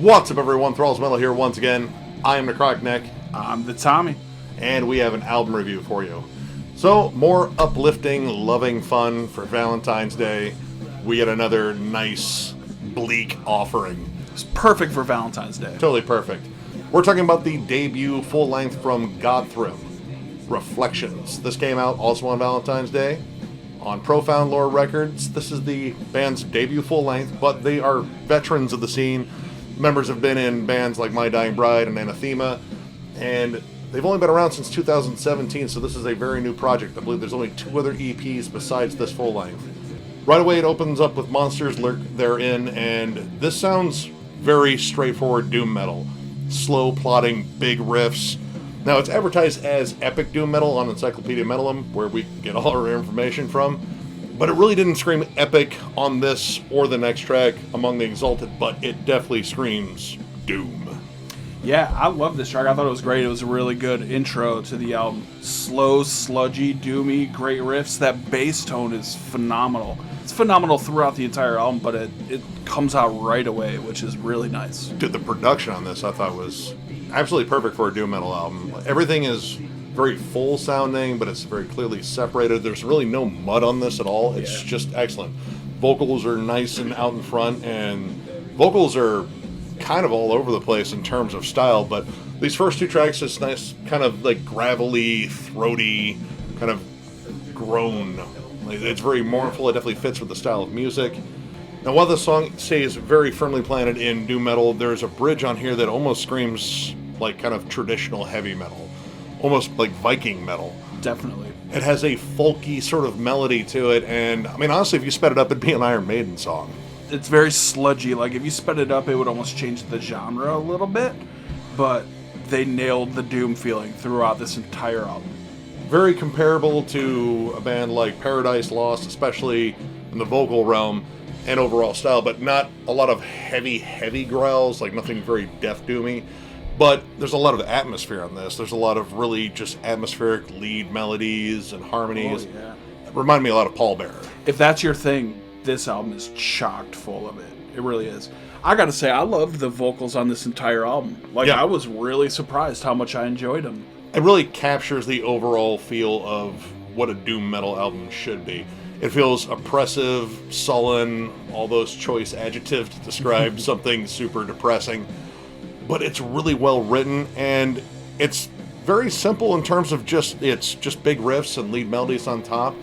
What's up, everyone? Thralls Metal here once again. I am Necrotic Nick. I'm the Tommie. And we have an album review for you. So, more uplifting, loving fun for Valentine's Day. We get another nice, bleak offering. It's perfect for Valentine's Day. Totally perfect. We're talking about the debut full-length from Godthrymm, Reflections. This came out also on Valentine's Day on Profound Lore Records. This is the band's debut full-length, but they are veterans of the scene. Members have been in bands like My Dying Bride and Anathema, and they've only been around since 2017, so this is a very new project. I believe there's only 2 other EPs besides this full-length. Right away, it opens up with Monsters Lurk Therein, and this sounds very straightforward doom metal. Slow, plodding, big riffs. Now, it's advertised as epic doom metal on Encyclopedia Metalum, where we get all our information from, but it really didn't scream epic on this or the next track, Among the Exalted, but it definitely screams doom. Yeah, I love this track. I thought it was great. It was a really good intro to the album. Slow, sludgy, doomy, great riffs. That bass tone is phenomenal. It's phenomenal throughout the entire album, but it comes out right away, which is really nice. Dude, the production on this I thought was absolutely perfect for a doom metal album. Everything is very full sounding, but it's very clearly separated. There's really no mud on this at all. It's just excellent. Vocals are nice and out in front, and vocals are kind of all over the place in terms of style, but these first 2 tracks is nice, kind of like gravelly, throaty, kind of groan. It's very mournful. It definitely fits with the style of music. Now, while the song stays very firmly planted in doom metal, there's a bridge on here that almost screams like kind of traditional heavy metal, almost like Viking metal. Definitely. It has a folky sort of melody to it, and I mean, honestly, if you sped it up, it'd be an Iron Maiden song. It's very sludgy. Like, if you sped it up, it would almost change the genre a little bit, but they nailed the doom feeling throughout this entire album. Very comparable to a band like Paradise Lost, especially in the vocal realm and overall style, but not a lot of heavy growls, like nothing very death doomy. But there's a lot of atmosphere on this. There's a lot of really just atmospheric lead melodies and harmonies. Oh, yeah. It reminded me a lot of Pallbearer. If that's your thing, this album is chocked full of it. It really is. I gotta say, I loved the vocals on this entire album. I was really surprised how much I enjoyed them. It really captures the overall feel of what a doom metal album should be. It feels oppressive, sullen, all those choice adjectives to describe something super depressing. But it's really well written, and it's very simple in terms of it's just big riffs and lead melodies on top,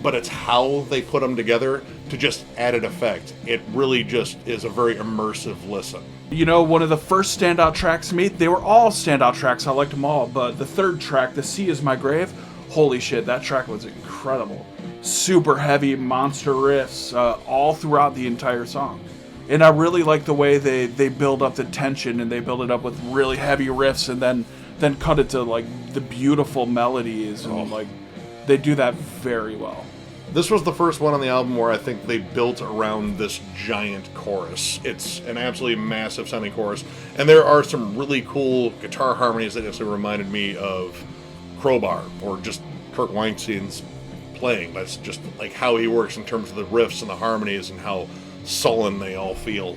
but it's how they put them together to just add an effect. It really just is a very immersive listen. You know, one of the first standout tracks to me, they were all standout tracks, I liked them all, but the third track, The Sea Is My Grave, holy shit, that track was incredible. Super heavy monster riffs all throughout the entire song. And I really like the way they build up the tension, and they build it up with really heavy riffs, and then cut it to like the beautiful melodies, and they do that very well. This was the first one on the album where I think they built around this giant chorus. It's an absolutely massive sounding chorus, and there are some really cool guitar harmonies that actually reminded me of Crowbar or just Kirk Weinstein's playing. That's just like how he works in terms of the riffs and the harmonies and how sullen they all feel.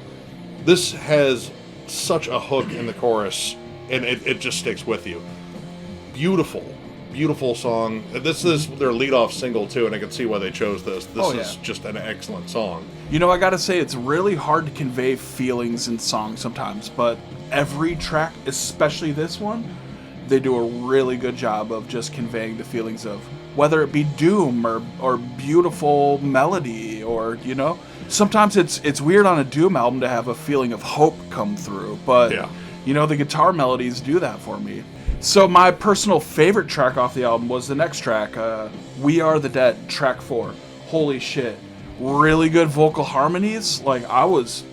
This has such a hook in the chorus, and it just sticks with you. Beautiful song. This is their lead-off single too, and I can see why they chose this. This is just an excellent song. You know, I gotta say, it's really hard to convey feelings in songs sometimes, but every track, especially this one, they do a really good job of just conveying the feelings of whether it be doom or beautiful melody, or, you know, sometimes it's weird on a doom album to have a feeling of hope come through, but you know, the guitar melodies do that for me. So my personal favorite track off the album was the next track, We Are the Dead, track 4. Holy shit. Really good vocal harmonies. Like, I was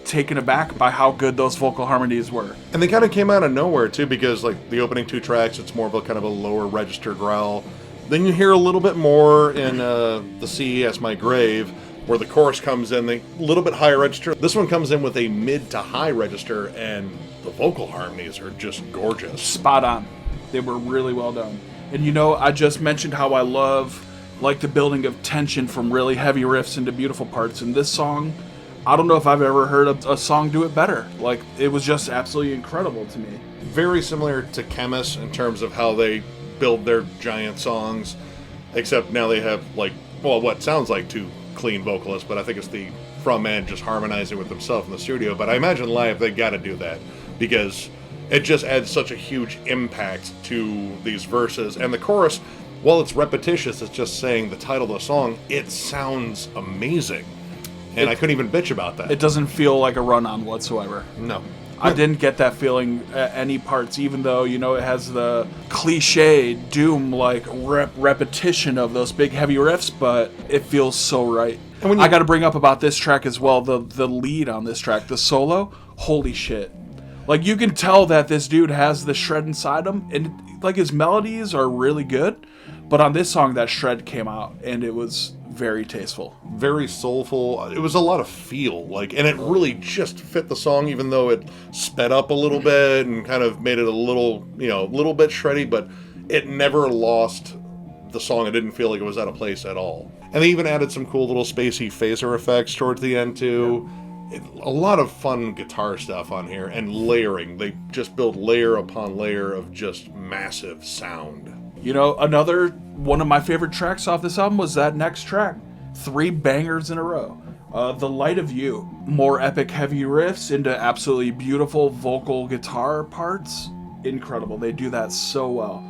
taken aback by how good those vocal harmonies were. And they kind of came out of nowhere too, because like the opening 2 tracks, it's more of a kind of a lower register growl. Then you hear a little bit more in The Sea As My Grave, where the chorus comes in a little bit higher register. This one comes in with a mid to high register, and the vocal harmonies are just gorgeous. Spot on. They were really well done. And you know, I just mentioned how I love like the building of tension from really heavy riffs into beautiful parts, and this song I don't know if I've ever heard a song do it better. Like, it was just absolutely incredible to me. Very similar to Chemist in terms of how they build their giant songs, except now they have, like, well, what sounds like two clean vocalists, but I think it's the frontman just harmonizing with himself in the studio. But I imagine live they got to do that because it just adds such a huge impact to these verses. And the chorus, while it's repetitious, it's just saying the title of the song, it sounds amazing. And I couldn't even bitch about that. It doesn't feel like a run-on whatsoever. No. I didn't get that feeling at any parts, even though, you know, it has the cliche Doom-like repetition of those big heavy riffs, but it feels so right. And I got to bring up about this track as well, the lead on this track, the solo, holy shit. Like, you can tell that this dude has the shred inside him, and, like, his melodies are really good, but on this song, that shred came out, and it was very tasteful. Very soulful. It was a lot of feel, like, and it really just fit the song, even though it sped up a little bit and kind of made it a little, you know, a little bit shreddy, but it never lost the song. It didn't feel like it was out of place at all. And they even added some cool little spacey phaser effects towards the end, too. Yeah. A lot of fun guitar stuff on here, and layering. They just build layer upon layer of just massive sound. You know, another one of my favorite tracks off this album was that next track. 3 bangers in a row. The Light of You. More epic heavy riffs into absolutely beautiful vocal guitar parts. Incredible. They do that so well.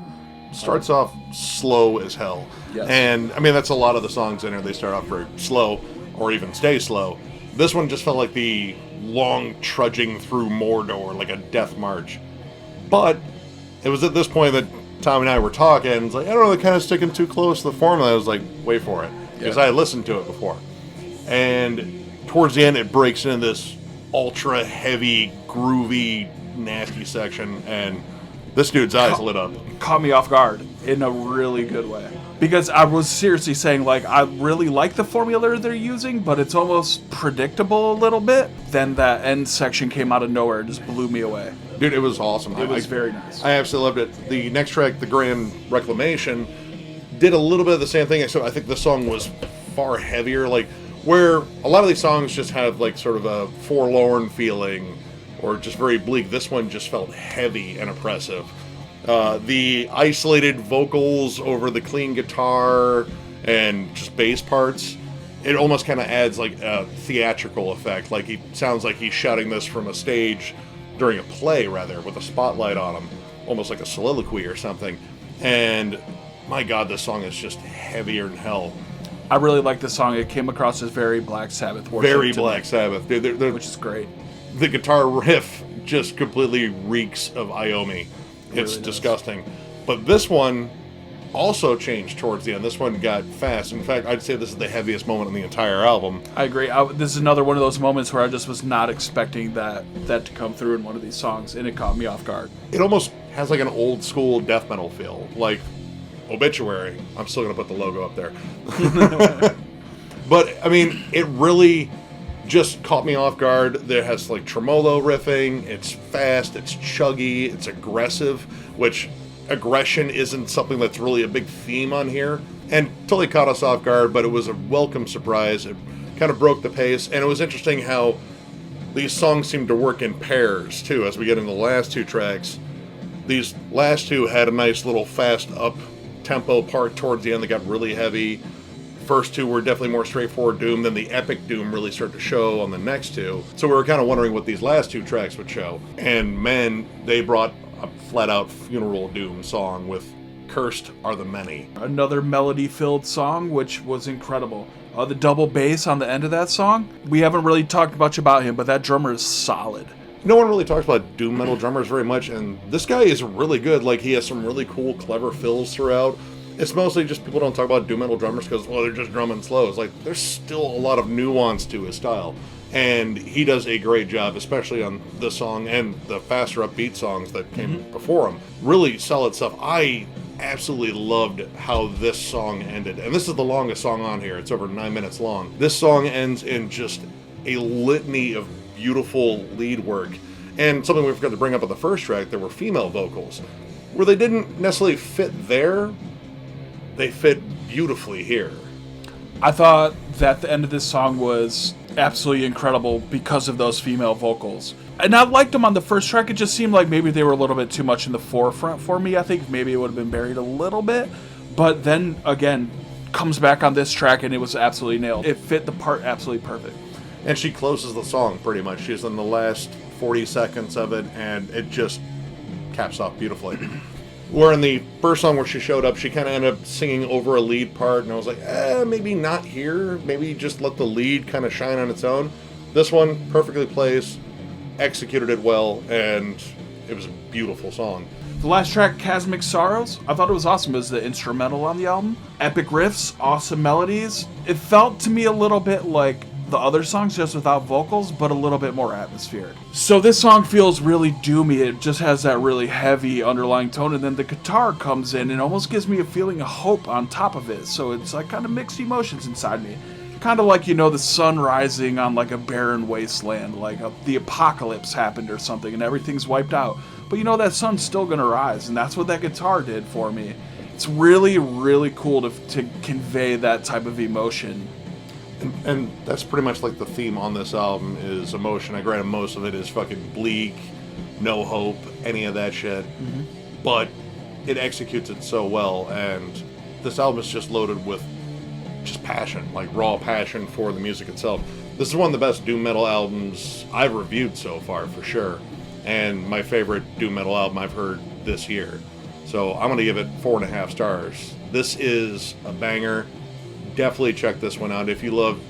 Starts off slow as hell. Yes. And, I mean, that's a lot of the songs in here. They start off very slow, or even stay slow. This one just felt like the long trudging through Mordor, like a death march. But it was at this point that Tom and I were talking, and it's like, I don't know, they're kind of sticking too close to the formula. I was like, wait for it, because I had listened to it before. And towards the end, it breaks into this ultra heavy, groovy, nasty section, and this dude's eyes lit up. Caught me off guard in a really good way. Because I was seriously saying, like, I really like the formula they're using, but it's almost predictable a little bit. Then that end section came out of nowhere and just blew me away. Dude, it was awesome. It was very nice. I absolutely loved it. The next track, The Grand Reclamation, did a little bit of the same thing, except I think the song was far heavier. Like, where a lot of these songs just have, like, sort of a forlorn feeling, or just very bleak. This one just felt heavy and oppressive. The isolated vocals over the clean guitar and just bass parts, it almost kind of adds like a theatrical effect. Like, he sounds like he's shouting this from a stage during a play, rather, with a spotlight on him, almost like a soliloquy or something. And my God, this song is just heavier than hell. I really like this song. It came across as very Black Sabbath worship. Very Black Sabbath, dude, which is great. The guitar riff just completely reeks of Iommi. It's really disgusting. But this one also changed towards the end. This one got fast. In fact, I'd say this is the heaviest moment in the entire album. I agree. This is another one of those moments where I just was not expecting that to come through in one of these songs, and it caught me off guard. It almost has like an old school death metal feel. Like Obituary. I'm still going to put the logo up there. But, I mean, it really just caught me off guard. There has like tremolo riffing. It's fast. It's chuggy. It's aggressive, which aggression isn't something that's really a big theme on here. And totally caught us off guard, but it was a welcome surprise. It kind of broke the pace. And it was interesting how these songs seem to work in pairs, too, as we get into the last two tracks. These last two had a nice little fast up-tempo part towards the end that got really heavy. First two were definitely more straightforward doom, then the epic doom really started to show on the next two. So we were kind of wondering what these last two tracks would show. And man, they brought a flat-out funeral doom song with Cursed Are the Many. Another melody-filled song, which was incredible. The double bass on the end of that song, we haven't really talked much about him, but that drummer is solid. No one really talks about doom metal drummers very much, and this guy is really good. Like, he has some really cool, clever fills throughout. It's mostly just people don't talk about doom metal drummers because, well, they're just drumming slow. It's like, there's still a lot of nuance to his style. And he does a great job, especially on this song and the faster upbeat songs that came before him. Really solid stuff. I absolutely loved how this song ended. And this is the longest song on here. It's over 9 minutes long. This song ends in just a litany of beautiful lead work. And something we forgot to bring up on the first track, there were female vocals. Where they didn't necessarily fit there, they fit beautifully here. I thought that the end of this song was absolutely incredible because of those female vocals. And I liked them on the first track. It just seemed like maybe they were a little bit too much in the forefront for me. I think maybe it would have been buried a little bit. But then, again, comes back on this track and it was absolutely nailed. It fit the part absolutely perfect. And she closes the song pretty much. She's in the last 40 seconds of it, and it just caps off beautifully. Where in the first song where she showed up, she kind of ended up singing over a lead part, and I was like, maybe not here. Maybe just let the lead kind of shine on its own. This one perfectly placed, executed it well, and it was a beautiful song. The last track, Chasmic Sorrows, I thought it was awesome. It was the instrumental on the album. Epic riffs, awesome melodies. It felt to me a little bit like the other songs, just without vocals, but a little bit more atmospheric. So this song feels really doomy. It just has that really heavy underlying tone, and then the guitar comes in and almost gives me a feeling of hope on top of it. So it's like kind of mixed emotions inside me. Kind of like, the sun rising on like a barren wasteland, like the apocalypse happened or something and everything's wiped out. But that sun's still gonna rise, and that's what that guitar did for me. It's really, really cool to convey that type of emotion. And that's pretty much like the theme on this album is emotion. I granted most of it is fucking bleak, no hope, any of that shit. Mm-hmm. But it executes it so well, and this album is just loaded with just passion, like raw passion for the music itself. This is one of the best doom metal albums I've reviewed so far, for sure. And my favorite doom metal album I've heard this year. So I'm going to give it 4.5 stars. This is a banger. Definitely check this one out. If you love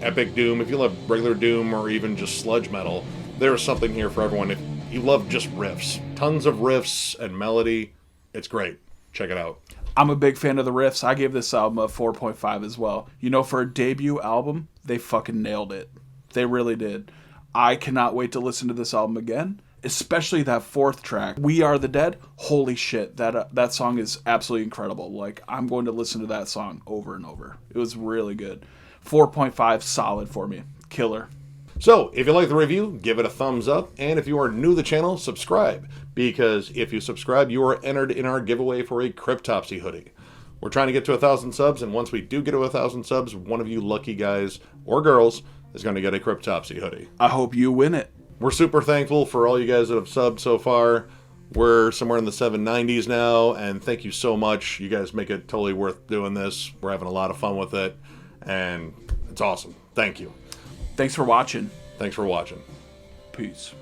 epic doom, if you love regular doom, or even just sludge metal, there is something here for everyone. If you love just riffs, tons of riffs and melody, it's great. Check it out. I'm a big fan of the riffs. I gave this album a 4.5 as well. For a debut album, they fucking nailed it. They really did. I cannot wait to listen to this album again, especially that fourth track, We Are the Dead. Holy shit, that song is absolutely incredible. Like, I'm going to listen to that song over and over. It was really good. 4.5 solid for me. Killer. So, if you like the review, give it a thumbs up, and if you are new to the channel, subscribe, because if you subscribe, you are entered in our giveaway for a Cryptopsy hoodie. We're trying to get to 1,000 subs, and once we do get to 1,000 subs, one of you lucky guys or girls is going to get a Cryptopsy hoodie. I hope you win it. We're super thankful for all you guys that have subbed so far. We're somewhere in the 790s now, and thank you so much. You guys make it totally worth doing this. We're having a lot of fun with it, and it's awesome. Thank you. Thanks for watching. Thanks for watching. Peace.